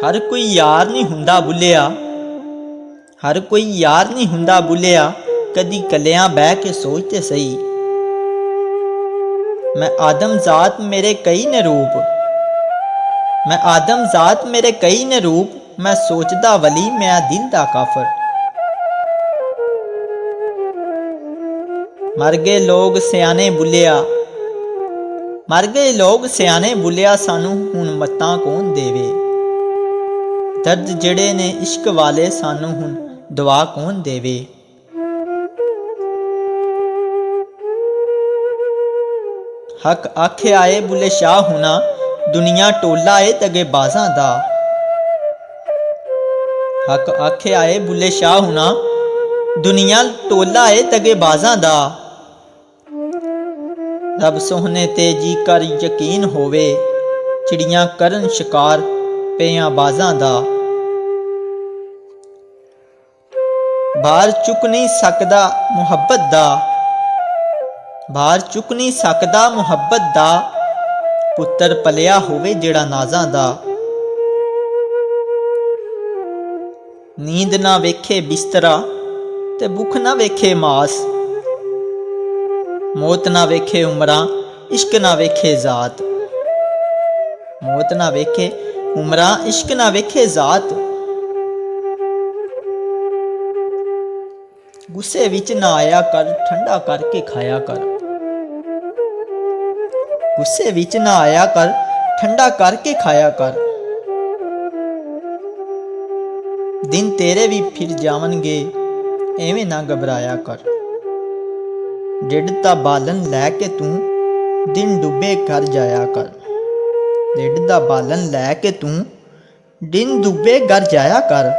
हर कोई यार नहीं हुंदा बुलिया, हर कोई यार नहीं हुंदा बुलिया, कदी कलियां बह के सोचते सही। मैं आदम जात मेरे कई ने रूप, मैं आदम जात मेरे कई ने रूप, मैं सोचदा वली मैं दिल दा काफर। मर गए लोग सियाने बुलिया, मर गए लोग सियाने बुलिया, सानू हुण मत्तां कौन देवे। दर्द जड़े ने इश्क वाले, सानू हुण दुआ कौन देवे। हक आखे आए बुले शाह हुना, दुनिया टोला ए तगे बाजां दा। हक आखे आए बुले शाह हुना, दुनिया टोला ए तगे बाजां दा। रब सोहने ते जी कर यकीन होवे, चिड़ियां करन शिकार पियां बाजां दा। भार चुक नहीं सकदा मुहब्बत दा, भार चुक नहीं सकदा मुहब्बत दा, पुत्तर पलिया होवे जेड़ा नाजां दा। नींद ना वेखे बिस्तरा ते भुख ना वेखे मास, मौत ना वेखे उमरां इश्क ना वेखे जात। मौत ना वेखे उमरां इश्क ना वेखे जात। गुस्से विच ना आया कर, ठंडा करके खाया कर। गुस्से विच ना आया कर, ठंडा करके खाया कर। दिन तेरे भी फिर जावणगे, एवें ना घबराया कर। ढिड दा बालन लैके तू दिन डुबे घर जाया कर। ढिड दा बालन लैके तू दिन डुबे घर जाया कर।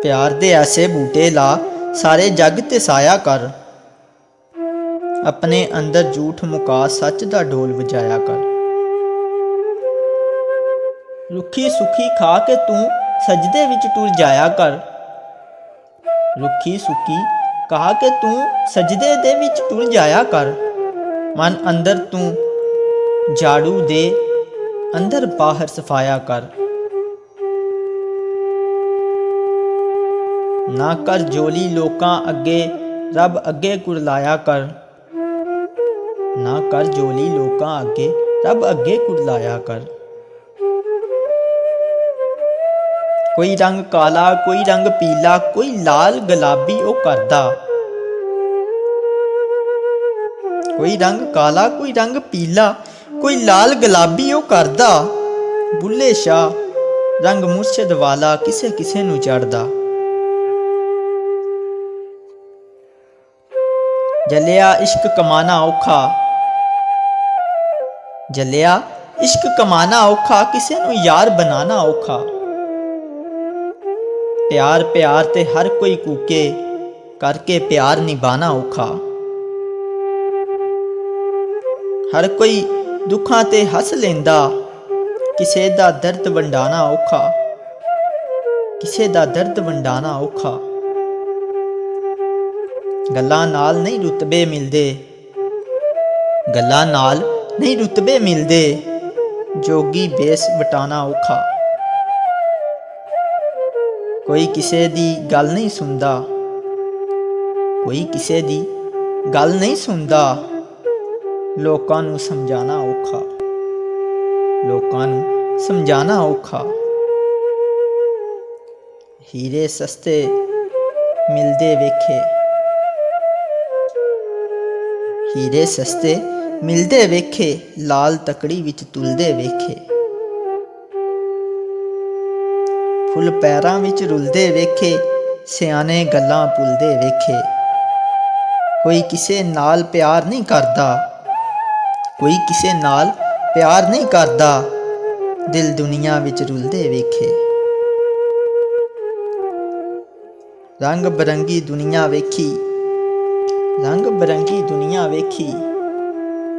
प्यार दे ऐसे बूटे ला, सारे जग ते साया कर। अपने अंदर झूठ मुका, सच दा ढोल वजाया कर। रुखी सुखी खा के तू सजदे विच टुर जाया कर। रुखी सुखी कहा के तू सजदे दे विच टुर जाया कर। मन अंदर तू झाड़ू दे, अंदर बाहर सफाया कर। ना कर जोली लोकां अगे, रब अगे कुरलाया कर। ना कर जोली लोकां अगे, रब अगे कुरलाया कर। कोई रंग काला कोई रंग पीला, कोई लाल गुलाबी ओ करदा। कोई रंग काला कोई रंग पीला, कोई लाल गुलाबी ओ करदा। बुल्ले शाह रंग मुर्शद वाला, किसे किसे नू चढ़दा। जलिया इश्क कमाना औखा, जलिया इश्क कमाना औखा, किसे नू यार बनाना औखा। प्यार प्यार ते हर कोई कूके, करके प्यार निभाना औखा। हर कोई दुखां ते हस लेंदा, किसे दा दर्द वंडाना औखा। किसे दा दर्द वंडाना औखा। गल्लां नाल नहीं रुतबे मिलदे, गल्लां नाल नहीं रुतबे मिलदे, जोगी बेस वटाना औखा। कोई किसे दी गल नहीं सुनदा, कोई किसे दी गल नहीं सुनदा, लोकां नू समझाना औखा। लोकां नू समझाना औखा। हीरे सस्ते मिलदे वेखे, हीरे सस्ते मिलदे वेखे, लाल तकड़ी विच तुलदे वेखे। फुल पैरां विच रुलदे वेखे, सियाने गल्लां भुलदे वेखे। कोई किसे नाल प्यार नहीं करदा, कोई किसे नाल प्यार नहीं करदा, दिल दुनिया विच रुलदे वेखे। रंग बरंगी दुनिया वेखी, रंग बरंगी दुनिया वेखी,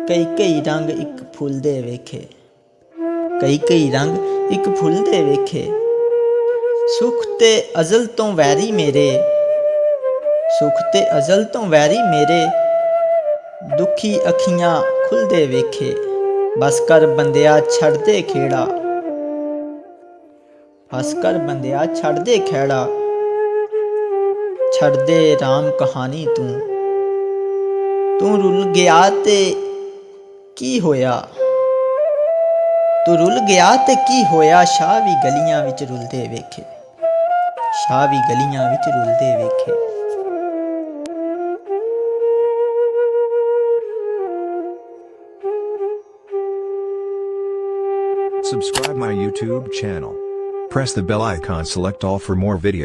कई कई रंग इक फुल दे वेखे। कई कई रंग इक फुल दे वेखे। सुख ते अजल तो वैरी मेरे, सुख ते अजल तो वैरी मेरे, दुखी अखियां खुलदे वेखे। बस कर बंदिया छड़ दे खेड़ा, ਹੱਸ ਕਰ ਬੰਦਿਆ ਛੱਡ ਦੇ ਖਹਿੜਾ, ਛੱਡ ਦੇ ਰਾਮ ਕਹਾਣੀ ਤੂੰ ਰੁੱਲ ਗਿਆ ਤੇ ਕੀ ਹੋਇਆ, ਤੂੰ ਰੁੱਲ ਗਿਆ ਤੇ ਕੀ ਹੋਇਆ, ਸ਼ਾਹ ਵੀ ਗਲੀਆਂ ਵਿੱਚ ਰੁਲਦੇ ਵੇਖੇ, ਸ਼ਾਹ ਵੀ ਗਲੀਆਂ ਵਿੱਚ ਰੁਲਦੇ ਵੇਖੇ। Subscribe my YouTube channel. Press the bell icon, select all for more videos.